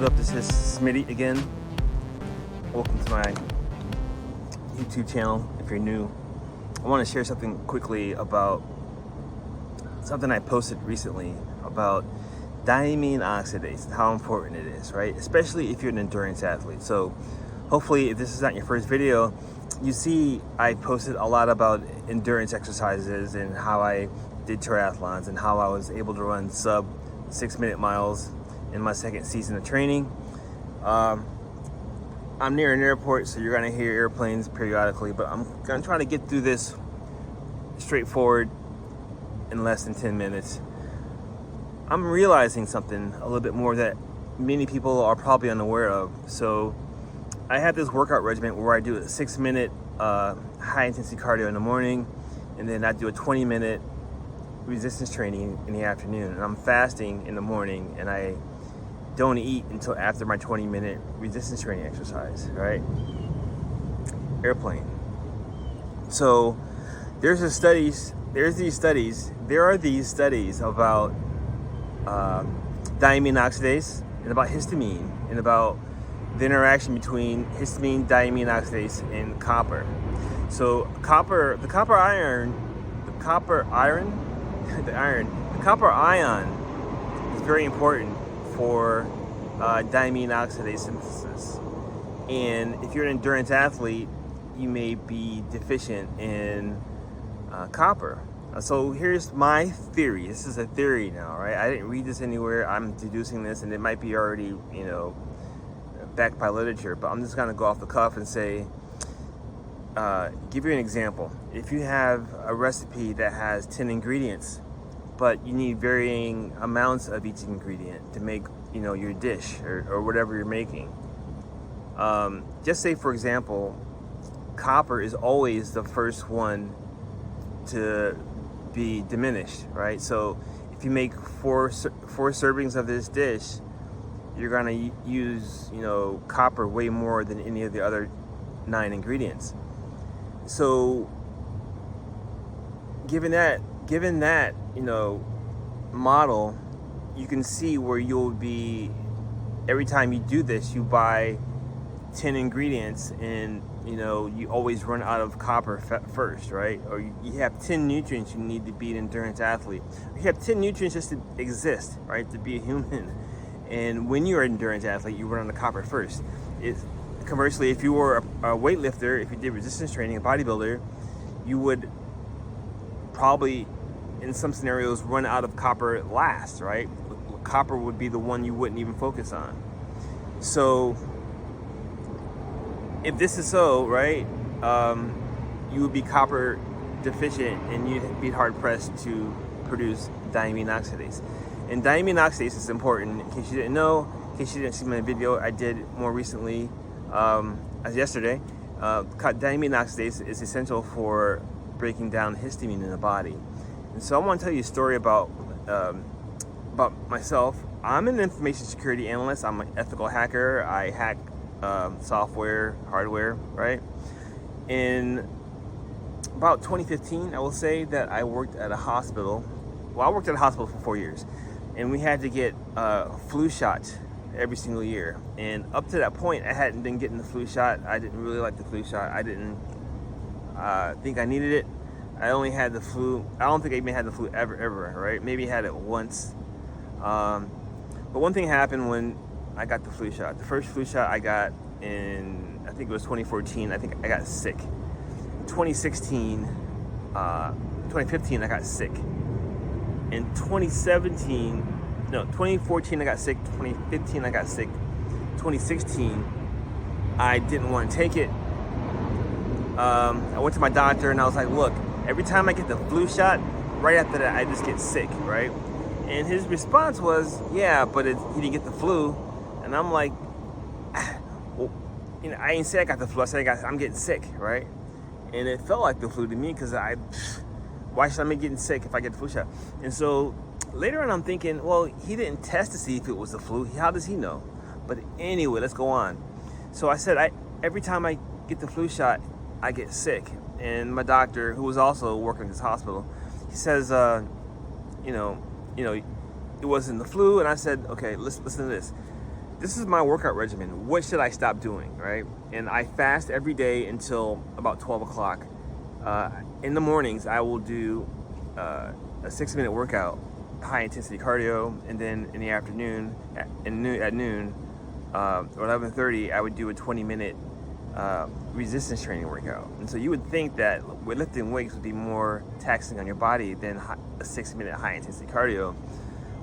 What up, this is Smitty again. Welcome to my YouTube channel. If you're new, I want to share something quickly about something I posted recently about diamine oxidase and how important it is, right? Especially if you're an endurance athlete. So hopefully, if this is not your first video, you see I posted a lot about endurance exercises and how I did triathlons and how I was able to run sub 6-minute miles in my second season of training. I'm near an airport, so you're gonna hear airplanes periodically, but I'm gonna try to get through this straightforward in less than 10 minutes. I'm realizing something a little bit more that many people are probably unaware of. So I have this workout regimen where I do a 6-minute high intensity cardio in the morning, and then I do a 20-minute resistance training in the afternoon. And I'm fasting in the morning, and I don't eat until after my 20-minute resistance training exercise, right? Airplane. So there are these studies about diamine oxidase and about histamine and about the interaction between histamine, diamine oxidase, and copper. So the copper ion is very important for diamine oxidase synthesis. And if you're an endurance athlete, you may be deficient in copper. So here's my theory. This is a theory now, right? I didn't read this anywhere. I'm deducing this, and it might be already, backed by literature, but I'm just gonna go off the cuff and say, give you an example. If you have a recipe that has 10 ingredients, but you need varying amounts of each ingredient to make, your dish or whatever you're making. Just say, for example, copper is always the first one to be diminished, right? So if you make four servings of this dish, you're gonna use, copper way more than any of the other 9 ingredients. So given that, model, you can see where you'll be, every time you do this, you buy 10 ingredients and, you always run out of copper first, right? Or you have 10 nutrients you need to be an endurance athlete. You have 10 nutrients just to exist, right? To be a human. And when you're an endurance athlete, you run out of copper first. Conversely, if you were a weightlifter, if you did resistance training, a bodybuilder, you would probably, in some scenarios, run out of copper last, right? Copper would be the one you wouldn't even focus on. So if this is so, right, you would be copper deficient, and you'd be hard pressed to produce diamine oxidase. And diamine oxidase is important. In case you didn't know, in case you didn't see my video I did more recently, as yesterday, diamine oxidase is essential for breaking down histamine in the body. And so I want to tell you a story about myself. I'm an information security analyst. I'm an ethical hacker. I hack software, hardware, right? In about 2015, I will say that I worked at a hospital. Well, I worked at a hospital for 4 years, and we had to get flu shots every single year. And up to that point, I hadn't been getting the flu shot. I didn't really like the flu shot. I didn't think I needed it. I only had the flu. I don't think I even had the flu ever, right? Maybe had it once. But one thing happened when I got the flu shot. The first flu shot I got in, I think it was 2014. I think I got sick. 2015, I got sick. In 2014 I got sick. 2015 I got sick. 2016 I didn't want to take it. I went to my doctor and I was like, look, every time I get the flu shot, right after that I just get sick, right? And his response was, yeah, but he didn't get the flu. And I'm like, well, I ain't say I got the flu. I said I'm getting sick, right? And it felt like the flu to me, because why should I be getting sick if I get the flu shot? And so later on I'm thinking, well, he didn't test to see if it was the flu. How does he know? But anyway, let's go on. So I said, every time I get the flu shot, I get sick. And my doctor, who was also working at this hospital, he says, it wasn't the flu. And I said, okay, listen to this. this is my workout regimen. What should I stop doing, right? And I fast every day until about 12 o'clock. In the mornings, I will do a 6-minute workout, high intensity cardio, and then in the afternoon, at noon, or 11:30, I would do a 20-minute resistance training workout. And so you would think that lifting weights would be more taxing on your body than a 6-minute high intensity cardio.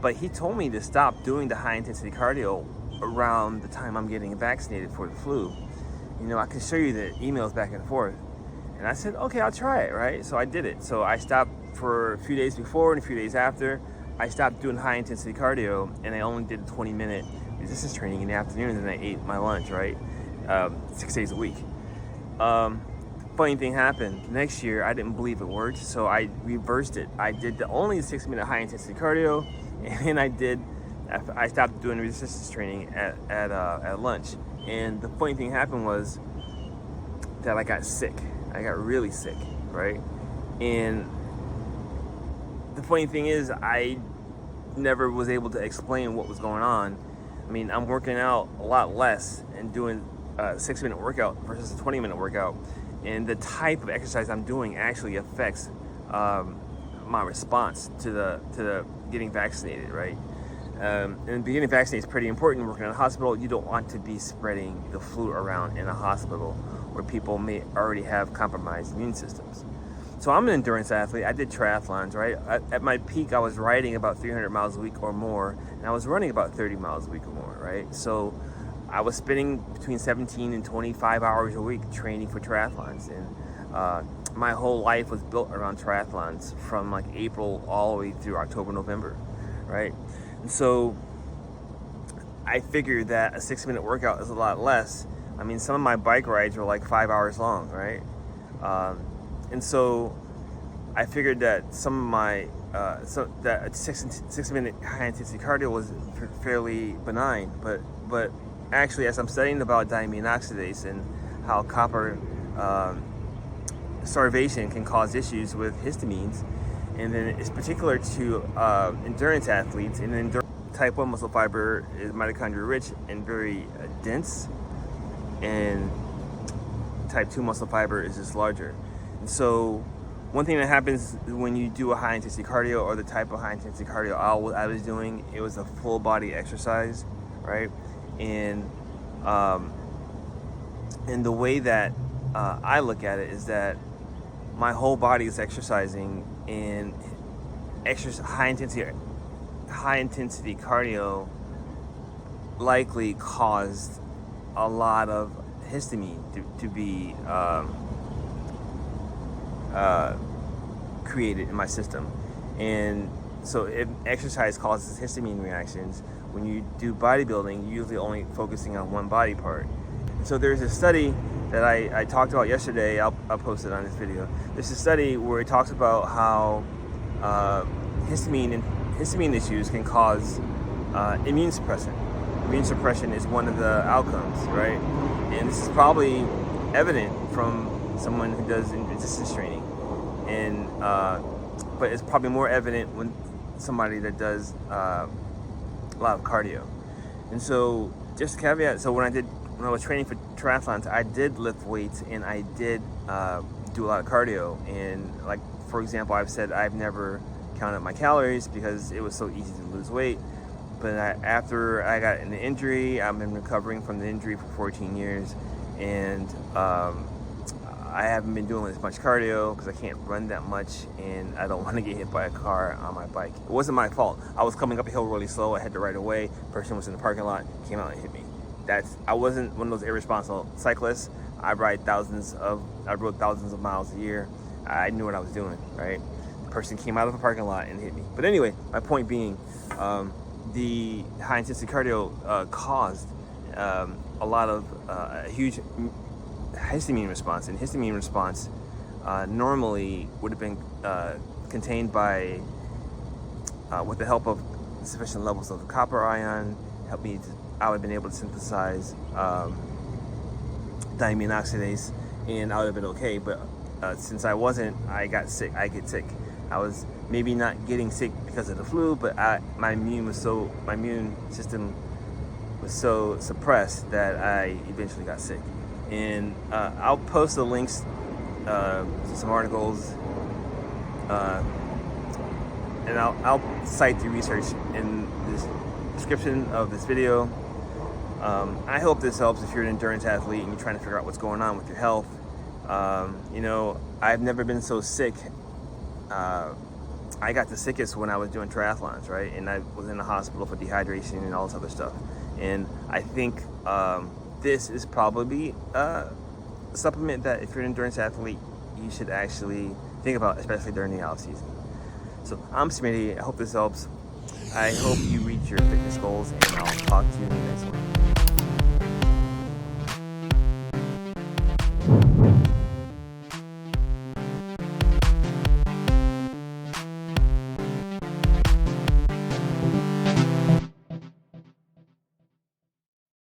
But he told me to stop doing the high intensity cardio around the time I'm getting vaccinated for the flu. You know, I can show you the emails back and forth. And I said, okay, I'll try it, right? So I did it. So I stopped for a few days before and a few days after. I stopped doing high intensity cardio, and I only did a 20-minute resistance training in the afternoon, and then I ate my lunch, right? 6 days a week. Funny thing happened. Next year, I didn't believe it worked, so I reversed it. I did the only 6-minute high intensity cardio, and I stopped doing resistance training at lunch. And the funny thing happened was that I got sick. I got really sick, right? And the funny thing is, I never was able to explain what was going on. I mean, I'm working out a lot less and doing a 6-minute workout versus a 20-minute workout. And the type of exercise I'm doing actually affects my response to the getting vaccinated, right? And getting vaccinated is pretty important. Working in a hospital, you don't want to be spreading the flu around in a hospital where people may already have compromised immune systems. So I'm an endurance athlete. I did triathlons, right? At my peak, I was riding about 300 miles a week or more, and I was running about 30 miles a week or more, right? So I was spending between 17 and 25 hours a week training for triathlons. And my whole life was built around triathlons from like April all the way through October, November, right? And so I figured that a 6-minute workout is a lot less. I mean, some of my bike rides were like 5 hours long, right? And so I figured that some of my, that a 6-minute high intensity cardio was fairly benign. But actually, as I'm studying about diamine oxidase and how copper starvation can cause issues with histamines, and then it's particular to endurance athletes, and type 1 muscle fiber is mitochondria rich and very dense, and type 2 muscle fiber is just larger. And so one thing that happens when you do a high intensity cardio, or the type of high intensity cardio I was doing, it was a full body exercise, right? And the way that I look at it is that my whole body is exercising, and high intensity cardio likely caused a lot of histamine to be created in my system. And so if exercise causes histamine reactions, when you do bodybuilding, you're usually only focusing on one body part. And so there's a study that I talked about yesterday. I'll post it on this video. There's a study where it talks about how histamine issues can cause immune suppression. Immune suppression is one of the outcomes, right? And this is probably evident from someone who does resistance training, and but it's probably more evident when somebody that does a lot of cardio. And so, just a caveat. So when I was training for triathlons, I did lift weights, and I did do a lot of cardio. And like, for example, I've said I've never counted my calories because it was so easy to lose weight. But after I got an injury, I've been recovering from the injury for 14 years, and I haven't been doing as much cardio because I can't run that much, and I don't want to get hit by a car on my bike. It wasn't my fault. I was coming up a hill really slow. I had to right away. Person was in the parking lot, came out and hit me. I wasn't one of those irresponsible cyclists. I rode thousands of miles a year. I knew what I was doing, right? The person came out of a parking lot and hit me. But anyway, my point being, the high intensity cardio caused a lot of a huge histamine response, and histamine response normally would have been contained by with the help of sufficient levels of the copper ion. I would have been able to synthesize diamine oxidase, and I would have been okay. But since I wasn't, I got sick. I get sick. I was maybe not getting sick because of the flu, but my immune system was so suppressed that I eventually got sick. And I'll post the links to some articles, and I'll cite the research in this description of this video. I hope this helps if you're an endurance athlete and you're trying to figure out what's going on with your health. I've never been so sick. I got the sickest when I was doing triathlons, right? And I was in the hospital for dehydration and all this other stuff. And I think this is probably a supplement that if you're an endurance athlete, you should actually think about, especially during the off season. So I'm Smitty. I hope this helps. I hope you reach your fitness goals, and I'll talk to you next week.